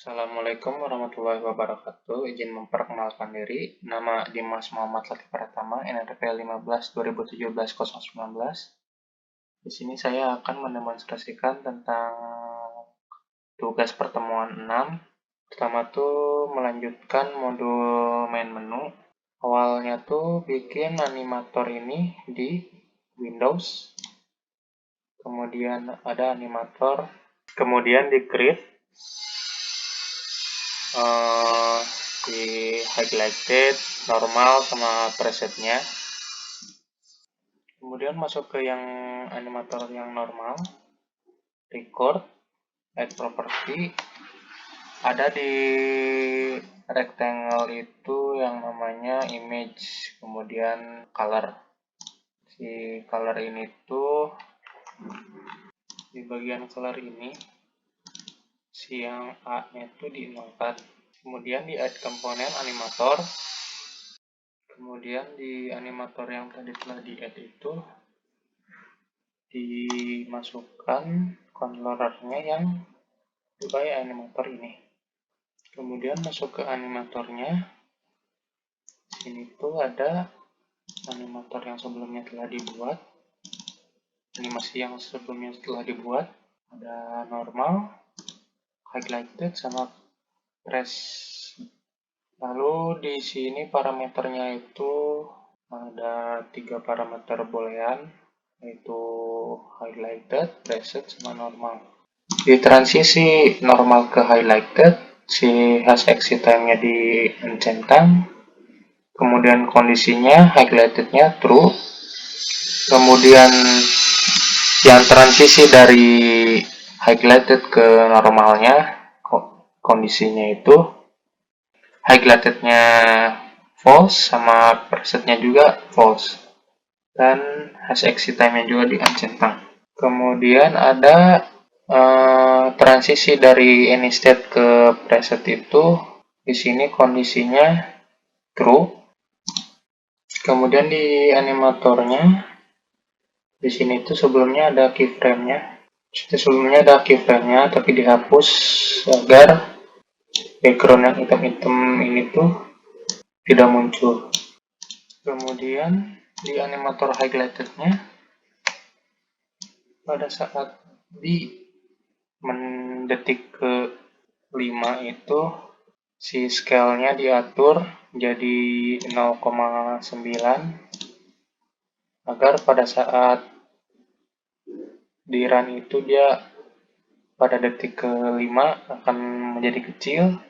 Assalamualaikum warahmatullahi wabarakatuh. Izin memperkenalkan diri. Nama Dimas Muhammad Latif Pratama, NRP 15/2017-019. Di sini saya akan mendemonstrasikan tentang tugas pertemuan 6. Pertama tuh melanjutkan modul main menu. Awalnya tuh bikin animator ini di Windows. Kemudian ada animator. Kemudian di create. Di highlighted, normal, sama presetnya. Kemudian masuk ke yang animator yang normal, record, add property. Ada di rectangle itu yang namanya image, kemudian color. Si color ini tuh di bagian color ini, si yang A nya itu dinolkan. Kemudian di add komponen animator. Kemudian di animator yang tadi telah di-add itu dimasukkan controllernya yang UI animator ini. Kemudian masuk ke animatornya. Sini tuh ada animator yang sebelumnya telah dibuat. Animasi yang sebelumnya telah dibuat. Ada normal, highlighted, sama press. Lalu di sini parameternya itu ada 3 parameter boolean, yaitu highlighted, preset, sama normal. Di transisi normal ke highlighted, si hash exit time-nya dicentang, kemudian kondisinya highlighted-nya true, kemudian yang transisi dari highlighted ke normalnya, kondisinya itu highlighted-nya false, sama presetnya juga false, dan hash exit time-nya juga dicentang. Kemudian ada transisi dari any state ke preset itu, di sini kondisinya true. Kemudian di animatornya, di sini tuh sebelumnya ada keyframe-nya. Sebelumnya ada keyframe-nya, tapi dihapus agar background yang hitam-hitam ini tuh tidak muncul. Kemudian di animator highlighted-nya, pada saat di mendetik ke 5 itu si scale-nya diatur jadi 0,9 agar pada saat di run itu dia pada detik ke 5 akan menjadi kecil,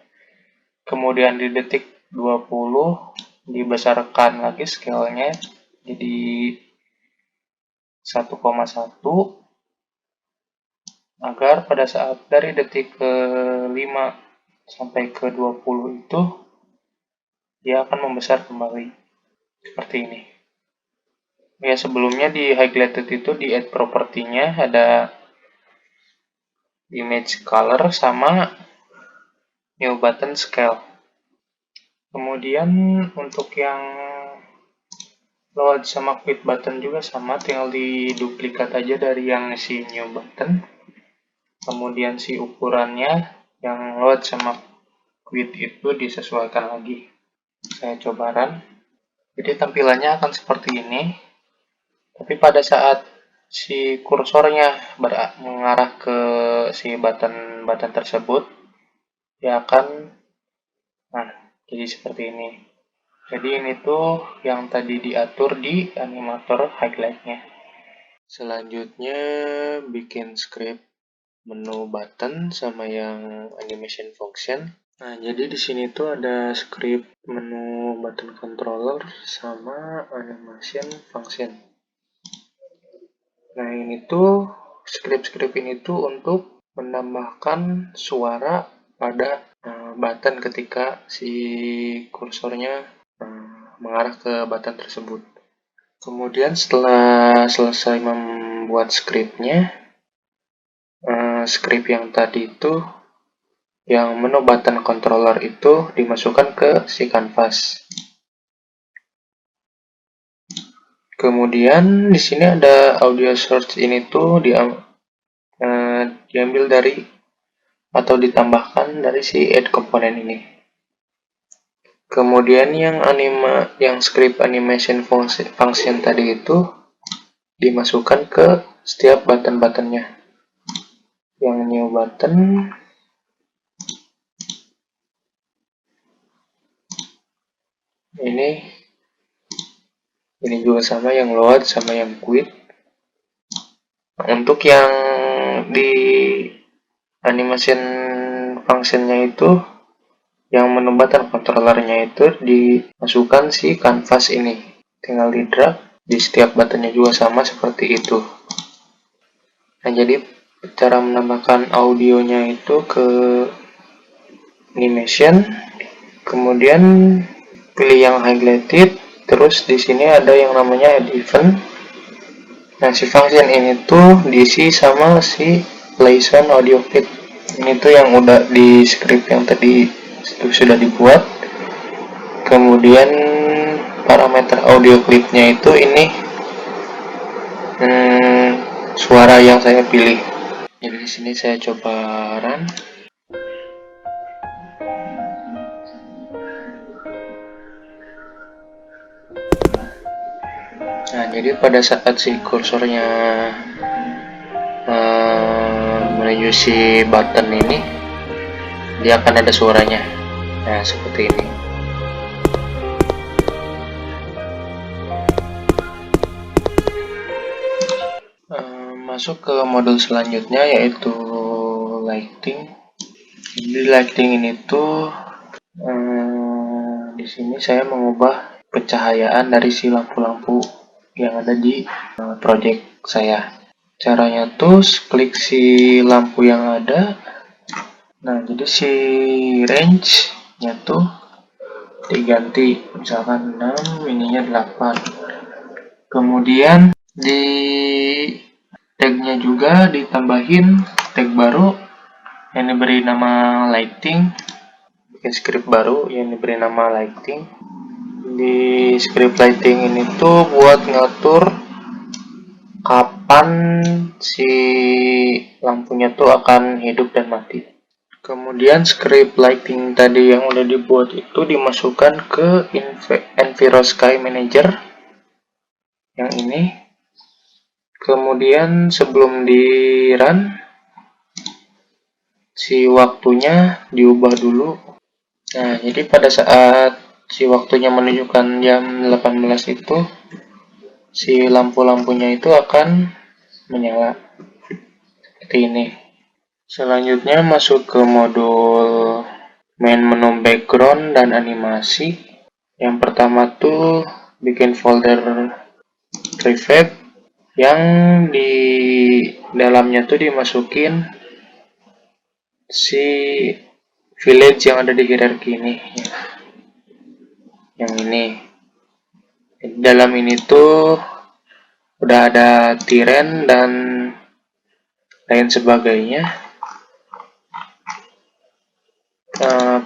kemudian di detik 20 dibesarkan lagi scale-nya jadi 1,1 agar pada saat dari detik ke 5 sampai ke 20 itu dia akan membesar kembali seperti ini. Ya, sebelumnya di highlighted itu di add property-nya ada image color sama new button scale. Kemudian untuk yang load sama quit button juga sama, tinggal diduplikat aja dari yang si new button. Kemudian si ukurannya yang load sama quit itu disesuaikan lagi. Saya coba run. Jadi tampilannya akan seperti ini. Tapi pada saat si kursornya mengarah ke si button tersebut, dia akan jadi seperti ini. Jadi ini tuh yang tadi diatur di animator highlight-nya. Selanjutnya bikin script menu button sama yang animation function. Nah, jadi di sini tuh ada script menu button controller sama animation function. Nah, ini tuh script ini tuh untuk menambahkan suara pada button ketika si kursornya mengarah ke button tersebut. Kemudian setelah selesai membuat scriptnya, script yang tadi itu, yang menu button controller itu dimasukkan ke si canvas. Kemudian di sini ada audio source ini tuh diambil dari atau ditambahkan dari si add komponen ini. Kemudian yang script animation function tadi itu dimasukkan ke setiap button-buttonnya. Yang new button ini juga sama, yang load sama yang quit. Untuk yang di animation functionnya itu, yang menu button controllernya itu dimasukkan si canvas ini, tinggal di drag di setiap buttonnya juga sama seperti itu. Nah, jadi cara menambahkan audionya itu ke animation, kemudian pilih yang highlighted, terus di sini ada yang namanya add event. Nah, si function ini tuh diisi sama si play sound audio clip. Ini tuh yang udah di script yang tadi itu sudah dibuat. Kemudian parameter audio clipnya itu ini suara yang saya pilih. Jadi di sini saya coba run. Nah, jadi pada saat si kursornya menuju si button ini, dia akan ada suaranya. Nah, seperti ini. Masuk ke modul selanjutnya, yaitu lighting. Di lighting ini tuh di sini saya mengubah pencahayaan dari si lampu-lampu yang ada di project saya. Caranya tuh klik si lampu yang ada. Nah, jadi si range nya tuh diganti, misalkan 6, ininya 8. Kemudian di tagnya juga ditambahin tag baru yang diberi nama lighting, bikin script baru yang diberi nama lighting. Di script lighting ini tuh buat ngatur kapan si lampunya tuh akan hidup dan mati. Kemudian script lighting tadi yang udah dibuat itu dimasukkan ke Envirosky Manager yang ini. Kemudian sebelum di run, si waktunya diubah dulu. Nah, jadi pada saat si waktunya menunjukkan jam 18 itu, si lampu-lampunya itu akan menyala seperti ini. Selanjutnya masuk ke modul main menu background dan animasi. Yang pertama tuh bikin folder private yang di dalamnya tuh dimasukin si village yang ada di hierarki ini, yang ini. Di dalam ini tuh udah ada tiren dan lain sebagainya.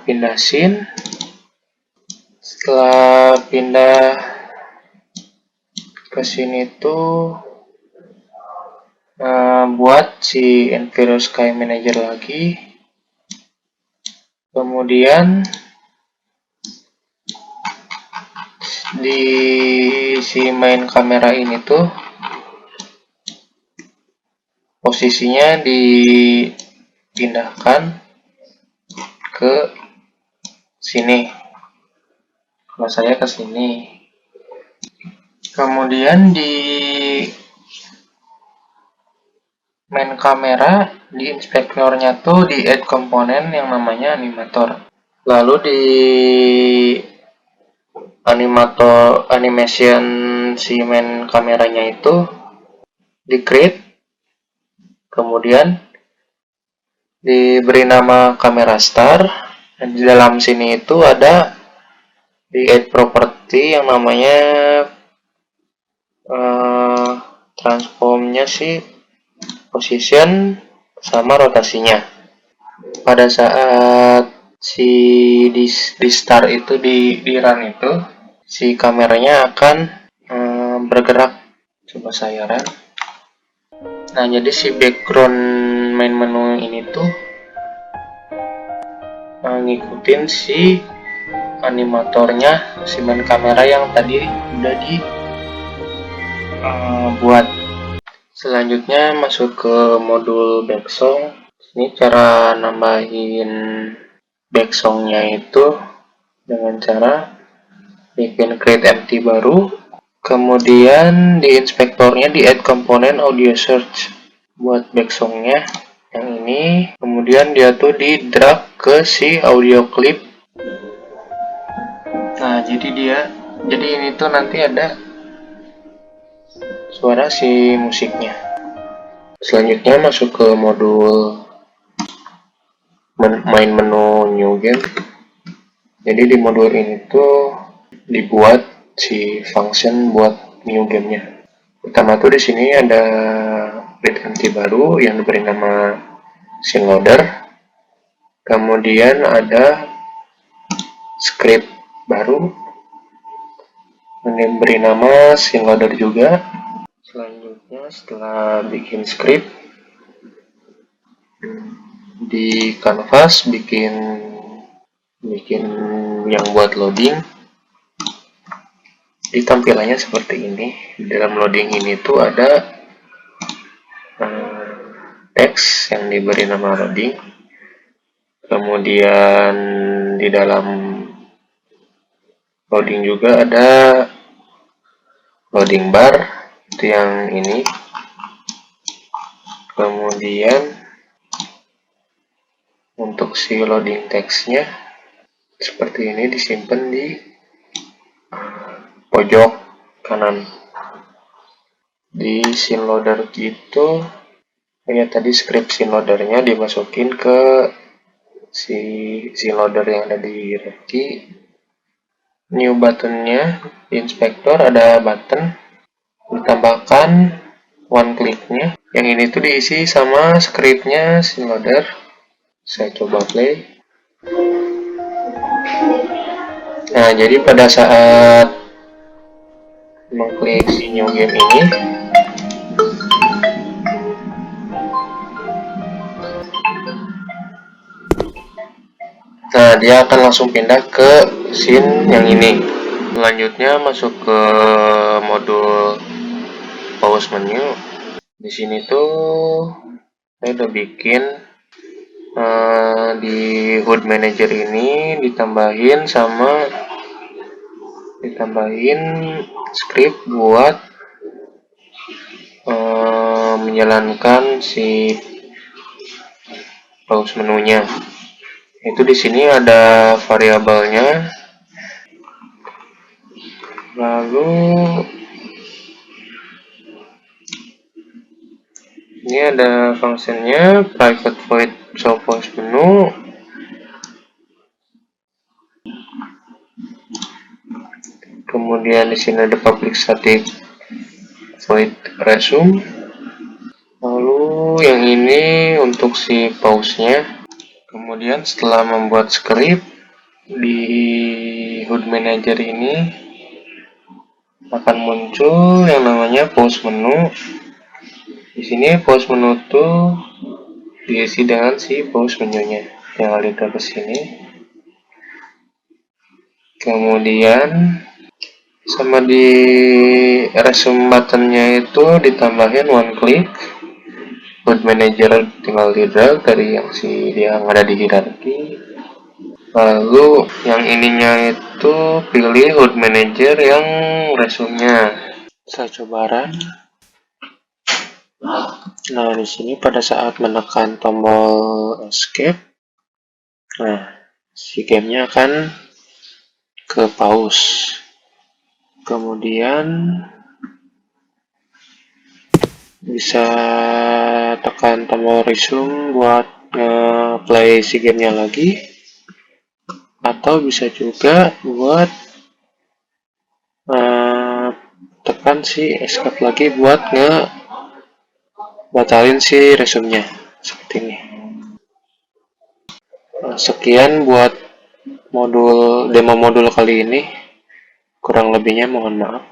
Pindah scene. Setelah pindah ke sini tuh buat si Envirosky Manager lagi. Kemudian di si main kamera ini tuh posisinya dipindahkan ke sini. Kalau saya ke sini. Kemudian di main kamera, di inspektornya tuh di add komponen yang namanya animator. Lalu di animation si main kameranya itu di create, kemudian diberi nama kamera star. Dan di dalam sini itu ada di add property yang namanya transformnya sih position sama rotasinya. Pada saat si di start itu di run itu, si kameranya akan bergerak. Coba saya run. Nah, jadi si background main menu ini tuh ngikutin si animatornya, si main kamera yang tadi udah buat. Selanjutnya masuk ke modul backsong. Ini cara nambahin backsongnya itu dengan cara bikin create empty baru, kemudian di inspektornya di add component audio search buat backsongnya yang ini, kemudian dia tuh di drag ke si audio clip. Nah jadi ini tuh nanti ada suara si musiknya. Selanjutnya masuk ke modul main menu new game. Jadi di modul ini tuh dibuat si function buat new gamenya. Pertama tuh di sini ada create empty baru yang diberi nama scene loader. Kemudian ada script baru yang diberi nama scene loader juga. Selanjutnya setelah bikin script di canvas bikin yang buat loading, di tampilannya seperti ini. Di dalam loading ini tuh ada teks yang diberi nama loading, kemudian di dalam loading juga ada loading bar, itu yang ini. Kemudian untuk si loading teksnya seperti ini, disimpan di pojok kanan. Di scene loader gitu ya, tadi script scene loadernya dimasukin ke si scene loader yang ada di Revkey. New buttonnya di inspektor ada button, ditambahkan one clicknya. Yang ini tuh diisi sama scriptnya scene loader. Saya coba play. Nah jadi pada saat mengklik si new game ini, nah dia akan langsung pindah ke scene yang ini. Selanjutnya masuk ke modul pause menu. Di sini tuh saya udah bikin di HUD manager ini ditambahin script buat menjalankan si pause menunya. Itu di sini ada variabelnya, lalu ini ada fungsinya private void show pause menu. Kemudian di sini ada public static void resume. Lalu yang ini untuk si pause-nya. Kemudian setelah membuat script di HUD manager ini akan muncul yang namanya pause menu. Di sini pause menu tuh diisi dengan si pause menunya. Tinggal ditaruh ke sini. Kemudian sama di resume buttonnya itu ditambahin one click. HUD manager tinggal di drag dari yang yang ada di hierarki. Lalu yang ininya itu pilih HUD manager yang resume-nya. Saya coba run. Nah, di sini pada saat menekan tombol escape, nah, si gamenya akan ke pause. Kemudian bisa tekan tombol resume buat play si gamenya lagi, atau bisa juga buat tekan si escape lagi buat batalin si resume-nya seperti ini. Sekian buat demo modul kali ini, kurang lebihnya mohon maaf.